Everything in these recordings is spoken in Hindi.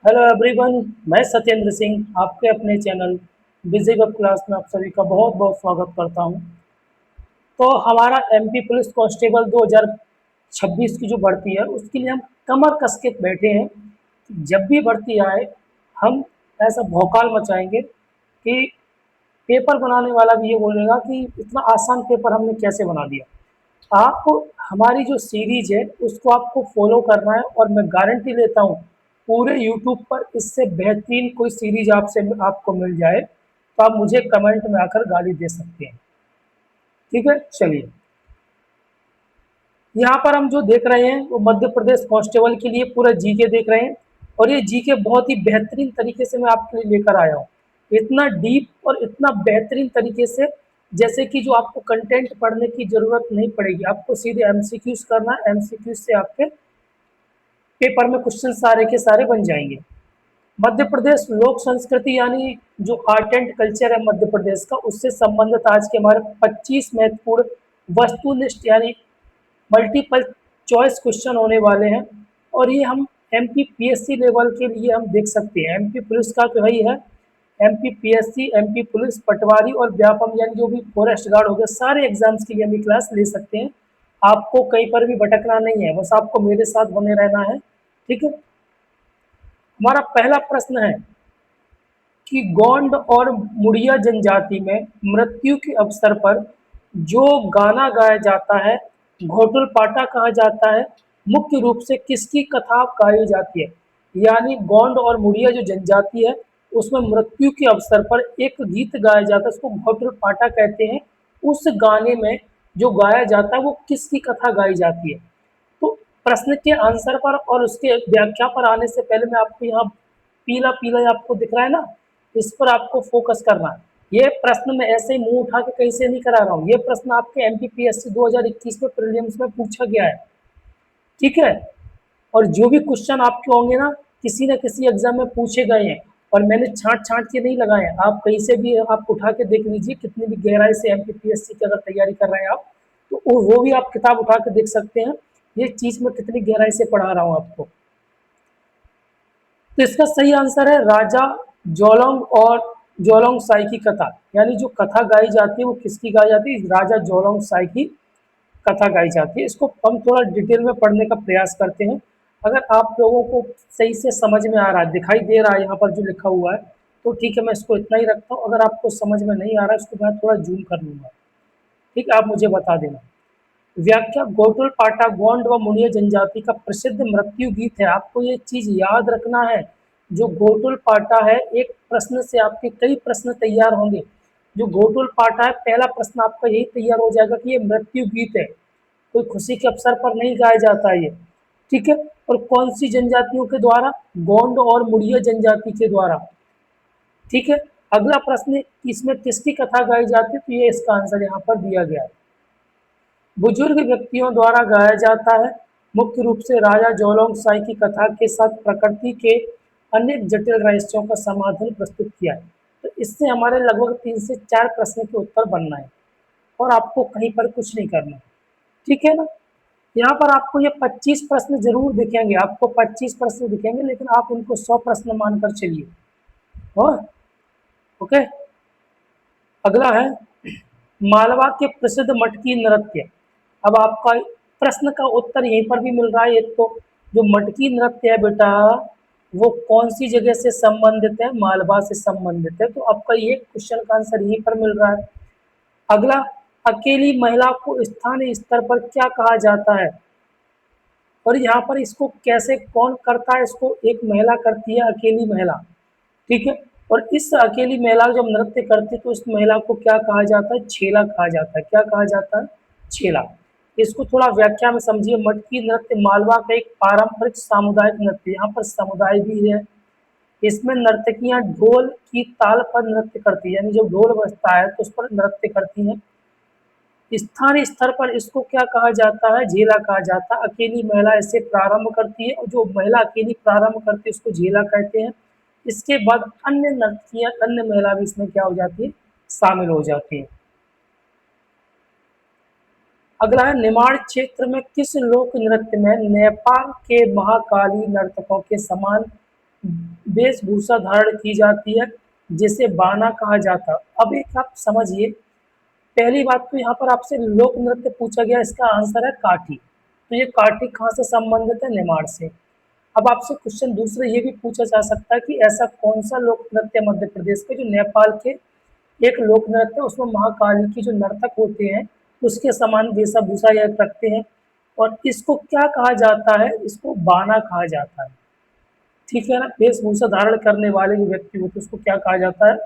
Hello everyone. मैं सत्येंद्र सिंह आपके अपने चैनल बिजी वेब क्लास में आप सभी का बहुत बहुत स्वागत करता हूं। तो हमारा एमपी पुलिस कांस्टेबल 2026 की जो भर्ती है उसके लिए हम कमर कस के बैठे हैं। जब भी भर्ती आए हम ऐसा भौकाल मचाएंगे कि पेपर बनाने वाला भी ये बोलेगा कि इतना आसान पेपर हमने कैसे बना दिया। आप हमारी जो सीरीज है उसको आपको फॉलो करना है और मैं गारंटी लेता हूँ पूरे यूट्यूब पर इससे बेहतरीन कोई सीरीज आपसे आपको मिल जाए तो आप मुझे कमेंट में आकर गाली दे सकते हैं। ठीक है, चलिए। यहाँ पर हम जो देख रहे हैं वो मध्य प्रदेश कांस्टेबल के लिए पूरा जीके देख रहे हैं और ये जीके बहुत ही बेहतरीन तरीके से मैं आपके लिए लेकर आया हूँ। इतना डीप और इतना बेहतरीन तरीके से जैसे कि जो आपको कंटेंट पढ़ने की जरूरत नहीं पड़ेगी, आपको सीधे एमसीक्यूज करना है, एमसीक्यूज से आपके पेपर में क्वेश्चन सारे के सारे बन जाएंगे। मध्य प्रदेश लोक संस्कृति यानी जो आर्ट एंड कल्चर है मध्य प्रदेश का, उससे संबंधित आज के हमारे 25 महत्वपूर्ण वस्तुनिष्ठ यानी मल्टीपल चॉइस क्वेश्चन होने वाले हैं। और ये हम एमपी पीएससी लेवल के लिए हम देख सकते हैं। एमपी पुलिस का तो है ही है, एमपी पीएससी, एमपी पुलिस, पटवारी और व्यापम यानी जो भी फॉरेस्ट गार्ड हो गए, सारे एग्जाम्स के लिए हम ये क्लास ले सकते हैं। आपको कहीं पर भी भटकना नहीं है, बस आपको मेरे साथ बने रहना है। ठीक है। हमारा पहला प्रश्न है कि गोंड और मुड़िया जनजाति में मृत्यु के अवसर पर जो गाना गाया जाता है घोटुल पाटा कहा जाता है, मुख्य रूप से किसकी कथा गाई जाती है। यानी गोंड और मुड़िया जो जनजाति है उसमें मृत्यु के अवसर पर एक गीत गाया जाता है, उसको घोटुल पाटा कहते हैं। उस गाने में जो गाया जाता है वो किसकी कथा गाई जाती है। तो प्रश्न के आंसर पर और उसके व्याख्या पर आने से पहले मैं आपको यहाँ पीला पीला आपको दिख रहा है ना, इस पर आपको फोकस करना है। ये प्रश्न मैं ऐसे ही मुंह उठा के कहीं से नहीं करा रहा हूँ, ये प्रश्न आपके एमपीपीएससी 2021 में प्रीलिम्स में पूछा गया है। ठीक है। और जो भी क्वेश्चन आपके होंगे ना किसी एग्जाम में पूछे गए हैं और मैंने छांट छांट के नहीं लगाए हैं। आप कहीं से भी आप उठा के देख लीजिए, कितनी भी गहराई से एमपीपीएससी की अगर तैयारी कर रहे हैं आप तो वो भी आप किताब उठा के देख सकते हैं। ये चीज मैं कितनी गहराई से पढ़ा रहा हूँ आपको। तो इसका सही आंसर है राजा जोलोंग और जोलोंग साई की कथा। यानी जो कथा गाई जाती है वो किसकी गाई जाती है, राजा जोलोंग साई की कथा गाई जाती है। इसको हम थोड़ा डिटेल में पढ़ने का प्रयास करते हैं। अगर आप लोगों को सही से समझ में आ रहा है, दिखाई दे रहा है यहाँ पर जो लिखा हुआ है, तो ठीक है, मैं इसको इतना ही रखता हूँ। अगर आपको समझ में नहीं आ रहा है इसको मैं थोड़ा जूम कर लूंगा। ठीक है, आप मुझे बता देना। व्याख्या गोटुल पाटा गोंड व मुड़िया जनजाति का प्रसिद्ध मृत्यु गीत है। आपको ये चीज याद रखना है। जो गोटुल पाटा है, एक प्रश्न से आपके कई प्रश्न तैयार होंगे। जो गोटुल पाटा है, पहला प्रश्न आपका यही तैयार हो जाएगा कि ये मृत्यु गीत है, कोई खुशी के अवसर पर नहीं गाया जाता है ये। ठीक है। और कौन सी जनजातियों के द्वारा, गोंड और मुड़िया जनजाति के द्वारा। ठीक है। अगला प्रश्न, इसमें किसकी कथा गाई जाती है, तो ये इसका आंसर यहाँ पर दिया गया है। बुजुर्ग व्यक्तियों द्वारा गाया जाता है, मुख्य रूप से राजा जोलोंग साई की कथा के साथ प्रकृति के अनेक जटिल रहस्यों का समाधान प्रस्तुत किया है। तो इससे हमारे लगभग 3 से 4 प्रश्न के उत्तर बनना है और आपको कहीं पर कुछ नहीं करना। ठीक है ना। यहाँ पर आपको ये 25 प्रश्न जरूर दिखेंगे, आपको 25 प्रश्न दिखेंगे, लेकिन आप इनको 100 प्रश्न मानकर चलिए। हाँ, ओके। अगला है मालवा के प्रसिद्ध मटकी नृत्य। अब आपका प्रश्न का उत्तर यहीं पर भी मिल रहा है। एक तो जो मटकी नृत्य है बेटा, वो कौन सी जगह से संबंधित है, मालवा से संबंधित है। तो आपका ये क्वेश्चन का आंसर यहीं पर मिल रहा है। अगला, अकेली महिला को स्थानीय स्तर पर क्या कहा जाता है, और यहाँ पर इसको कैसे कौन करता है, इसको एक महिला करती है, अकेली महिला। ठीक है। और इस अकेली महिला जब नृत्य करती है तो इस महिला को क्या कहा जाता है, छेला कहा जाता है। क्या कहा जाता है, छेला। इसको थोड़ा व्याख्या में समझिए। मटकी नृत्य मालवा का एक पारंपरिक सामुदायिक नृत्य, यहाँ पर समुदाय भी है। इसमें नर्तकियां ढोल की ताल पर नृत्य करती है, यानी जब ढोल बजता है तो उस पर नृत्य करती हैं। स्थानीय स्तर पर इसको क्या कहा जाता है, झेला कहा जाता है। अकेली महिला इसे प्रारंभ करती है और जो महिला अकेली प्रारंभ करती है उसको झेला कहते हैं। इसके बाद अन्य नर्तकियां, अन्य महिला भी इसमें क्या हो जाती है, शामिल हो जाती है। अगला है निमाड़ क्षेत्र में किस लोक नृत्य में नेपाल के महाकाली नर्तकों के समान वेशभूषा धारण की जाती है जिसे बाना कहा जाता है। अब एक आप समझिए, पहली बात तो यहाँ पर आपसे लोक नृत्य पूछा गया, इसका आंसर है काठी। तो ये काठी कहाँ से संबंधित है? निमाड़ से। अब आपसे क्वेश्चन दूसरा ये भी पूछा जा सकता है कि ऐसा कौन सा लोक नृत्य मध्य प्रदेश के, जो नेपाल के एक लोक नृत्य है, उसमें महाकाली की जो नर्तक होते हैं उसके समान वेशभूषा यह रखते हैं, और इसको क्या कहा जाता है? इसको बाना कहा जाता है। ठीक है ना, वेशभूषा धारण करने वाले जो व्यक्ति होते हैं उसको क्या कहा जाता है?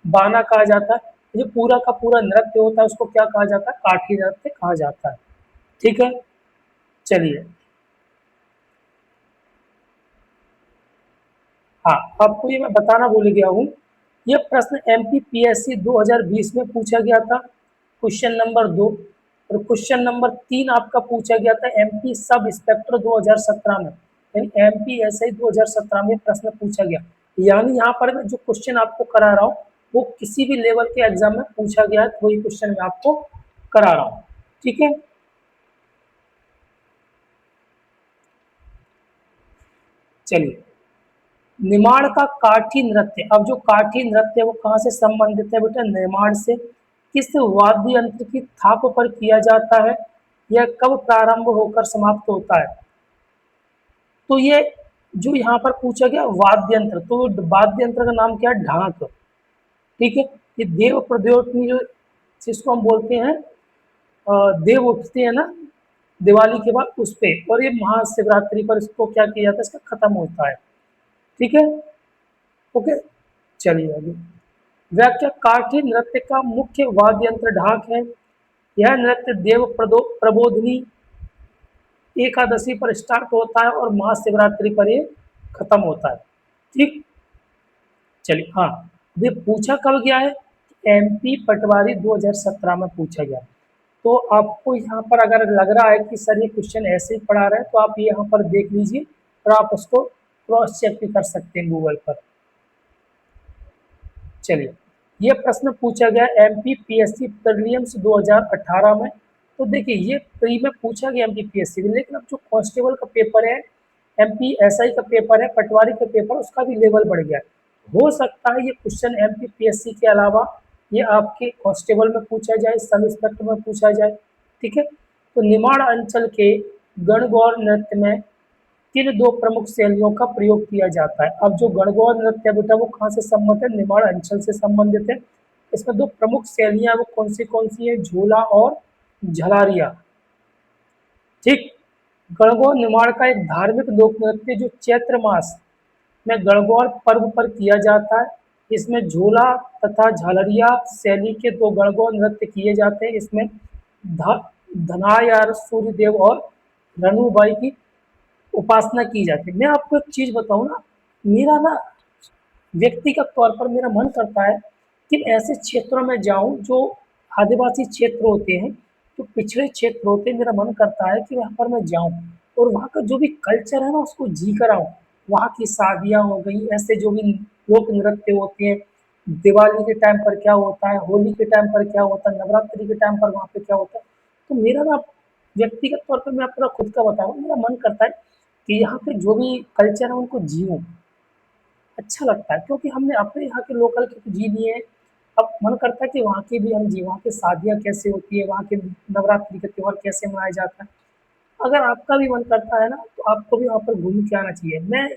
बाना कहा जाता है। जो पूरा का पूरा नृत्य होता है उसको क्या कहा जाता है? काठी नृत्य कहा जाता है। ठीक है, चलिए। हाँ, आपको ये मैं बताना भूल गया हूँ, ये प्रश्न MPPSC 2020 में पूछा गया था, क्वेश्चन नंबर 2। और क्वेश्चन नंबर 3 आपका पूछा गया था MP सब इंस्पेक्टर 2017 में, यानी MPSI 2017 में प्रश्न पूछा गया। यानी यहाँ पर मैं जो क्वेश्चन आपको करा रहा हूँ वो किसी भी लेवल के एग्जाम में पूछा गया है, तो वही क्वेश्चन मैं आपको करा रहा हूँ। ठीक है, चलिए। निमाड़ का काठी नृत्य, अब जो काठी नृत्य है वो कहाँ से संबंधित है बेटा? निमाड़ से। किस वाद्य यंत्र की थाप पर किया जाता है? यह कब प्रारंभ होकर समाप्त होता है? तो ये जो यहाँ पर पूछा गया वाद्य यंत्र, तो वाद्य यंत्र का नाम क्या है? ढाक। ठीक है, ये देव प्रद्योतनी जो, जिसको हम बोलते हैं देव उठते हैं ना दिवाली के बाद, उस पे, और ये महाशिवरात्रि पर इसको क्या किया जाता है? इसका खत्म होता है। ठीक है, ओके, चलिए आगे। व्याख्या, काठी नृत्य का मुख्य वाद्य यंत्र ढाक है। यह नृत्य देव प्रबोधनी एकादशी पर स्टार्ट होता है और महाशिवरात्रि पर ये खत्म होता है। ठीक, चलिए। हाँ, ये पूछा कब गया है? MP पटवारी 2017 में पूछा गया। तो आपको यहाँ पर अगर लग रहा है कि सर ये क्वेश्चन ऐसे ही पढ़ा रहे हैं, तो आप ये यहाँ पर देख लीजिए और आप उसको क्रॉस चेक भी कर सकते हैं गूगल पर। चलिए, ये प्रश्न पूछा गया MPPSC प्रीलिम्स 2018 में। तो देखिए ये प्री में पूछा गया MPPSC में, लेकिन अब जो कांस्टेबल का पेपर है, MPSI का पेपर है, पटवारी का पेपर, उसका भी लेवल बढ़ गया है। हो सकता है ये क्वेश्चन MPPSC के अलावा ये आपके कांस्टेबल में पूछा जाए, सब इंस्पेक्टर में पूछा जाए। ठीक है, तो निमाड़ अंचल के गणगौर नृत्य में किन दो प्रमुख शैलियों का प्रयोग किया जाता है? अब जो गणगौर नृत्य बेटा वो कहाँ से संबंधित है? निमाड़ अंचल से संबंधित है। इसमें दो प्रमुख शैलियां वो कौन सी है? झूला और झलारिया। ठीक, गणगौर निमाड़ का एक धार्मिक लोक नृत्य जो चैत्र मास में गणगौर पर्व पर किया जाता है। इसमें झूला तथा झालरिया शैली के दो गणगौर नृत्य किए जाते हैं। इसमें धनायार सूर्यदेव और रनुबाई की उपासना की जाती है। मैं आपको एक चीज बताऊं ना, मेरा ना व्यक्तिगत तौर पर मेरा मन करता है कि ऐसे क्षेत्रों में जाऊं जो आदिवासी क्षेत्र होते हैं, जो पिछड़े क्षेत्र होते हैं, मेरा मन करता है कि वहाँ पर मैं जाऊं और वहाँ का जो भी कल्चर है ना उसको जी कर आऊं। वहाँ की शादियां हो गई, ऐसे जो भी लोक नृत्य होते हैं, दिवाली के टाइम पर क्या होता है, होली के टाइम पर क्या होता है, नवरात्रि के टाइम पर वहाँ पे क्या होता है। तो मेरा ना व्यक्तिगत तौर पर, मैं अपना खुद का बताऊँ, मेरा मन करता है कि यहाँ पे जो भी कल्चर है उनको जीऊँ। अच्छा लगता है क्योंकि हमने अपने यहाँ के लोकल के तो जी लिए हैं। अब मन करता है कि वहाँ की भी हम जी, वहाँ की शादियाँ कैसे होती है, वहाँ के नवरात्रि का त्योहार कैसे मनाया जाता है। अगर आपका भी मन करता है ना तो आपको भी वहाँ पर घूम के आना चाहिए। मैं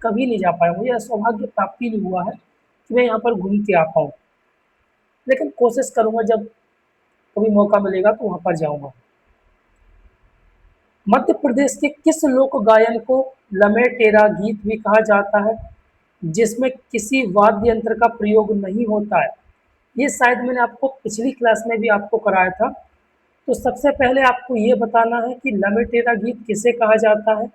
कभी नहीं जा पाया, मुझे सौभाग्य प्राप्ति नहीं हुआ है कि मैं यहाँ पर घूम के आ पाऊँ, लेकिन कोशिश करूँगा जब कभी मौका मिलेगा तो वहाँ पर जाऊँगा। मध्य प्रदेश के किस लोक गायन को लमेटेरा गीत भी कहा जाता है, जिसमें किसी वाद्य यंत्र का प्रयोग नहीं होता है? ये शायद मैंने आपको पिछली क्लास में भी आपको कराया था। तो सबसे पहले आपको ये बताना है कि लमेटेरा गीत किसे कहा जाता है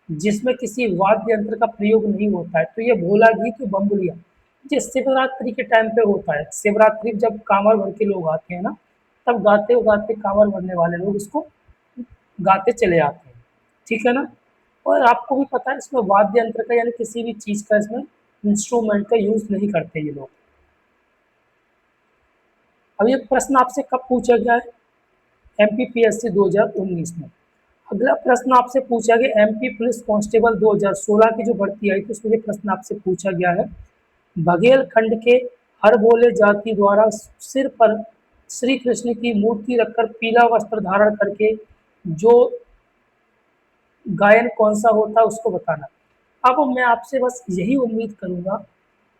जिसमें किसी वाद्य यंत्र का प्रयोग नहीं होता है? तो ये भोला गीत, बम्बुलिया, ये शिवरात्रि के टाइम पे होता है। शिवरात्रि जब कांवड़ भर के लोग आते हैं ना, तब गाते गाते कांवड़ भरने वाले लोग इसको गाते चले आते हैं। ठीक है ना, और आपको भी पता है इसमें वाद्य यंत्र का यानी किसी भी चीज का, इसमें इंस्ट्रूमेंट का यूज नहीं करते ये लोग। अब ये प्रश्न आपसे कब पूछा गया है? MPPSC 2019 में। अगला प्रश्न आपसे पूछा गया एमपी पुलिस कांस्टेबल 2016 की जो भर्ती आई थी उसमें ये प्रश्न आपसे पूछा गया है। बघेलखंड के हर बोले जाति द्वारा सिर पर श्री कृष्ण की मूर्ति रखकर पीला वस्त्र धारण करके जो गायन कौन सा होता है उसको बताना। अब मैं आपसे बस यही उम्मीद करूंगा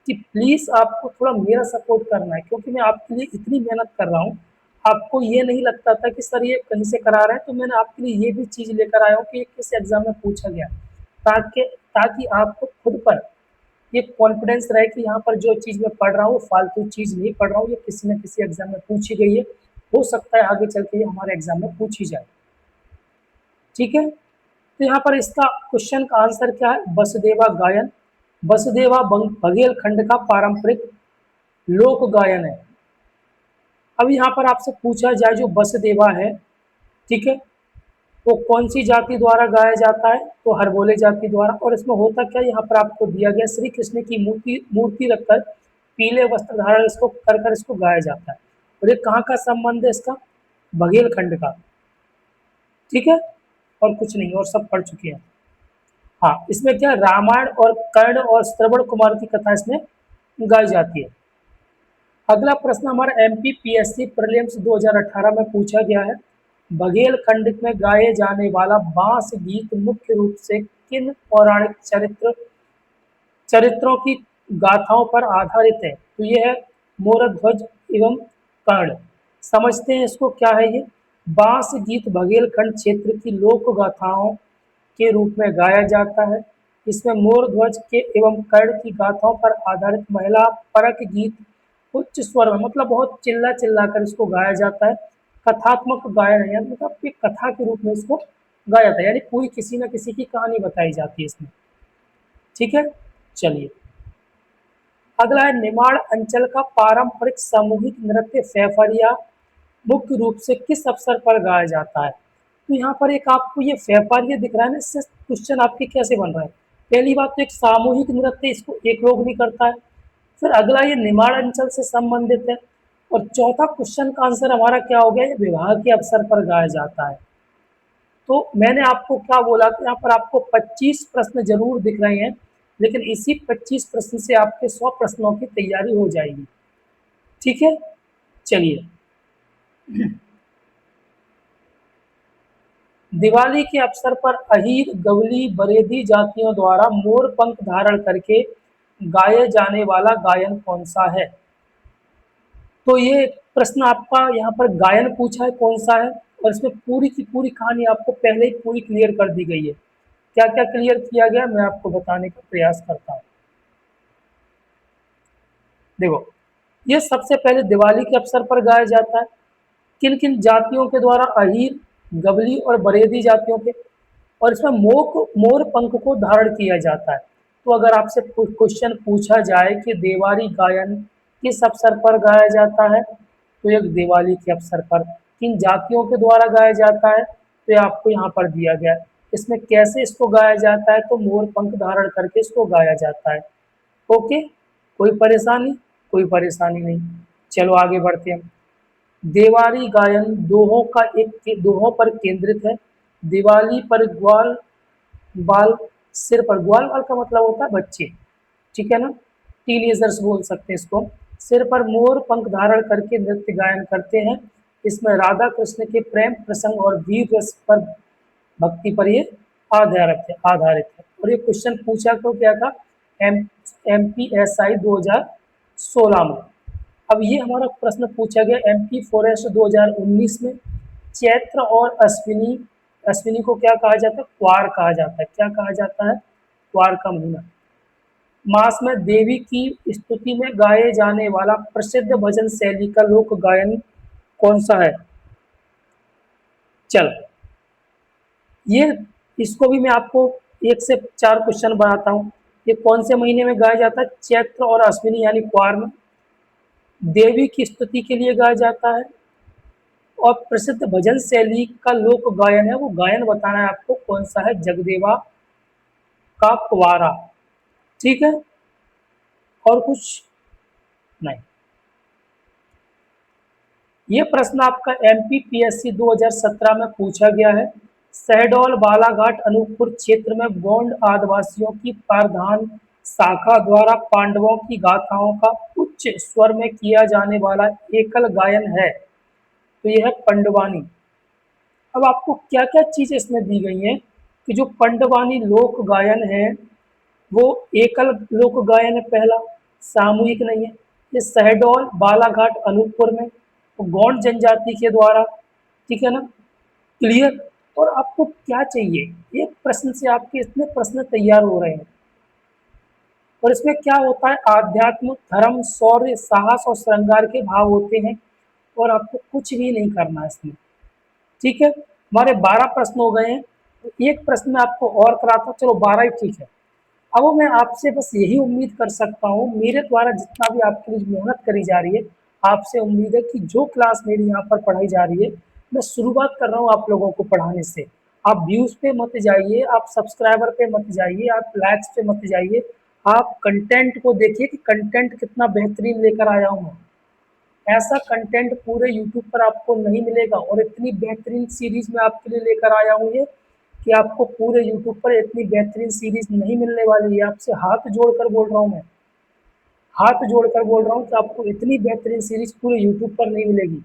कि प्लीज आपको थोड़ा मेरा सपोर्ट करना है, क्योंकि मैं आपके लिए इतनी मेहनत कर रहा हूँ। आपको ये नहीं लगता था कि सर ये कहीं से करा रहे हैं, तो मैंने आपके लिए ये भी चीज लेकर आया हूँ कि ये किस एग्जाम में पूछा गया, ताकि ताकि आपको खुद पर ये कॉन्फिडेंस रहे कि यहाँ पर जो चीज़ मैं पढ़ रहा हूँ वो फालतू चीज़ नहीं पढ़ रहा हूँ, ये किसी न किसी एग्जाम में पूछी गई है, हो सकता है आगे चल के ये हमारे एग्जाम में पूछी जाए। ठीक है, तो यहाँ पर इसका क्वेश्चन का आंसर क्या है, वसुदेवा गायन। वसुदेवा बघेलखंड का पारंपरिक लोक गायन है। अब यहाँ पर आपसे पूछा जाए जो वसुदेवा है, ठीक है, वो कौन सी जाति द्वारा गाया जाता है, तो हरबोले जाति द्वारा। और इसमें होता क्या है, यहाँ पर आपको दिया गया श्री कृष्ण की मूर्ति मूर्ति रखकर पीले वस्त्र धारण इसको कर कर इसको गाया जाता है। और ये कहाँ का संबंध है इसका, बघेलखंड का। ठीक है, और कुछ नहीं, और सब पढ़ चुके हैं। हाँ, इसमें क्या रामायण और कर्ण और श्रवण कुमार की कथा इसमें गाई जाती है। अगला प्रश्न हमारा एमपी पीएससी प्रीलिम्स 2018 में पूछा गया है। बघेलखंड में गाए जाने वाला बांस गीत मुख्य रूप से किन पौराणिक चरित्रों की गाथाओं पर आधारित है, तो ये है मोरध्वज एवं कर्ण। समझते हैं इसको क्या है ये। बांस गीत बघेलखंड क्षेत्र की लोक गाथाओं के रूप में गाया जाता है। इसमें मोरध्वज के एवं कर्ण की गाथाओं पर आधारित महिला परक गीत उच्च स्वर में, मतलब बहुत चिल्ला चिल्ला कर इसको गाया जाता है। कथात्मक गायन है, यानी मतलब एक कथा के रूप में इसको गाया जाता है, यानी पूरी किसी न किसी की कहानी बताई जाती है इसमें। ठीक है, चलिए अगला है निमाड़ अंचल का पारंपरिक सामूहिक नृत्य फैफरिया मुख्य रूप से किस अवसर पर गाया जाता है। तो यहाँ पर एक आपको ये फैफरिया दिख रहा है ना, इससे क्वेश्चन आपके कैसे बन रहा है। पहली बात तो एक सामूहिक नृत्य, इसको एक लोग नहीं करता है। फिर अगला ये निमाड़ अंचल से संबंधित है। और चौथा क्वेश्चन का आंसर हमारा क्या हो गया, ये विवाह के अवसर पर गाया जाता है। तो मैंने आपको क्या बोला कि यहाँ पर आपको 25 प्रश्न जरूर दिख रहे हैं, लेकिन इसी 25 प्रश्न से आपके 100 प्रश्नों की तैयारी हो जाएगी। ठीक है, चलिए दिवाली के अवसर पर अहीर गवली बरेदी जातियों द्वारा मोर पंख धारण करके गाए जाने वाला गायन कौन सा है। तो ये प्रश्न आपका यहाँ पर गायन पूछा है कौन सा है, और इसमें पूरी की पूरी कहानी आपको पहले ही पूरी क्लियर कर दी गई है। क्या क्या क्लियर किया गया मैं आपको बताने का प्रयास करता हूँ। देखो, ये सबसे पहले दिवाली के अवसर पर गाया जाता है। किन किन जातियों के द्वारा, अहीर गवली और बरेदी जातियों के। और इसमें मोर पंख को धारण किया जाता है। तो अगर आपसे क्वेश्चन पूछा जाए कि देवारी गायन किस अवसर पर गाया जाता है, तो एक दिवाली के अवसर पर। किन जातियों के द्वारा गाया जाता है, तो ये आपको यहाँ पर दिया गया है। इसमें कैसे इसको गाया जाता है, तो मोर पंख धारण करके इसको गाया जाता है। ओके, कोई परेशानी, कोई परेशानी नहीं। चलो आगे बढ़ते हैं। देवारी गायन दोहों पर केंद्रित है। दिवाली पर ग्वाल बाल सिर पर, ग्वाल बाल का मतलब होता है बच्चे, ठीक है ना, टीनेजर्स बोल सकते हैं इसको। सिर पर मोर पंख धारण करके नृत्य गायन करते हैं। इसमें राधा कृष्ण के प्रेम प्रसंग और वीर रस पर, भक्ति पर ये आधारित है। और ये क्वेश्चन पूछा तो क्या था, एम MPSI 2016 में। अब ये हमारा प्रश्न पूछा गया MP फॉरेस्ट 2019 में। चैत्र और अश्विनी, अश्विनी को क्या कहा जाता है, क्वार कहा जाता है। क्या कहा जाता है, क्वार का महीना। मास में देवी की स्तुति में गाए जाने वाला प्रसिद्ध भजन शैली का लोक गायन कौन सा है। चल, ये इसको भी मैं आपको 1 से 4 क्वेश्चन बनाता हूँ। ये कौन से महीने में गाया जाता है, चैत्र और अश्विनी यानी क्वार में। देवी की स्तुति के लिए गाया जाता है। और प्रसिद्ध भजन शैली का लोक गायन है, वो गायन बताना है आपको कौन सा है, जगदेवा का कुवारा। ठीक है, और कुछ नहीं। ये प्रश्न आपका MPPSC 2017 में पूछा गया है। शहडोल बालाघाट अनूपपुर क्षेत्र में गोंड आदिवासियों की प्रधान शाखा द्वारा पांडवों की गाथाओं का उच्च स्वर में किया जाने वाला एकल गायन है, तो यह है पंडवानी। अब आपको क्या क्या चीज इसमें दी गई है कि जो पंडवानी लोक गायन है वो एकल लोक गायन है, पहला सामूहिक नहीं है। ये शहडोल बालाघाट अनूपपुर में गौंड जनजाति के द्वारा, ठीक है ना, क्लियर। और आपको क्या चाहिए, एक प्रश्न से आपके इतने प्रश्न तैयार हो रहे हैं। और इसमें क्या होता है, आध्यात्म धर्म शौर्य साहस और श्रृंगार के भाव होते हैं। और आपको कुछ भी नहीं करना है इसमें, ठीक है। हमारे 12 प्रश्न हो गए हैं, तो एक प्रश्न में आपको और कराता हूँ, चलो 12 ही ठीक है। अब मैं आपसे बस यही उम्मीद कर सकता हूँ, मेरे द्वारा जितना भी आपके लिए मेहनत करी जा रही है, आपसे उम्मीद है कि जो क्लास मेरी यहाँ पर पढ़ाई जा रही है, मैं शुरुआत कर रहा हूँ आप लोगों को पढ़ाने से। आप व्यूज पे मत जाइए, आप सब्सक्राइबर पे मत जाइए, आप लाइक्स पे मत जाइए, आप कंटेंट को देखिए कि कंटेंट कितना बेहतरीन लेकर आया हूँ मैं। ऐसा कंटेंट पूरे यूट्यूब पर आपको नहीं मिलेगा, और इतनी बेहतरीन सीरीज मैं आपके लिए लेकर आया हूँ ये, कि आपको पूरे यूट्यूब पर इतनी बेहतरीन सीरीज नहीं मिलने वाली है। आपसे हाथ जोड़कर बोल रहा हूँ मैं, हाथ जोड़कर बोल रहा हूँ कि आपको इतनी बेहतरीन सीरीज पूरे यूट्यूब पर नहीं मिलेगी,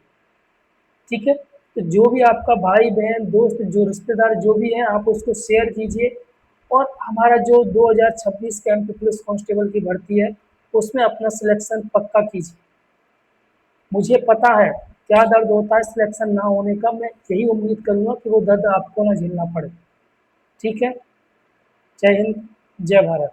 ठीक है। तो जो भी आपका भाई बहन दोस्त जो रिश्तेदार जो भी है, आप उसको शेयर कीजिए। और हमारा जो 2026 कैंप पुलिस कांस्टेबल की भर्ती है, उसमें अपना सिलेक्शन पक्का कीजिए। मुझे पता है क्या दर्द होता है सिलेक्शन ना होने का, मैं यही उम्मीद करूंगा कि वो दर्द आपको ना झेलना पड़े, ठीक है। जय हिंद, जय भारत।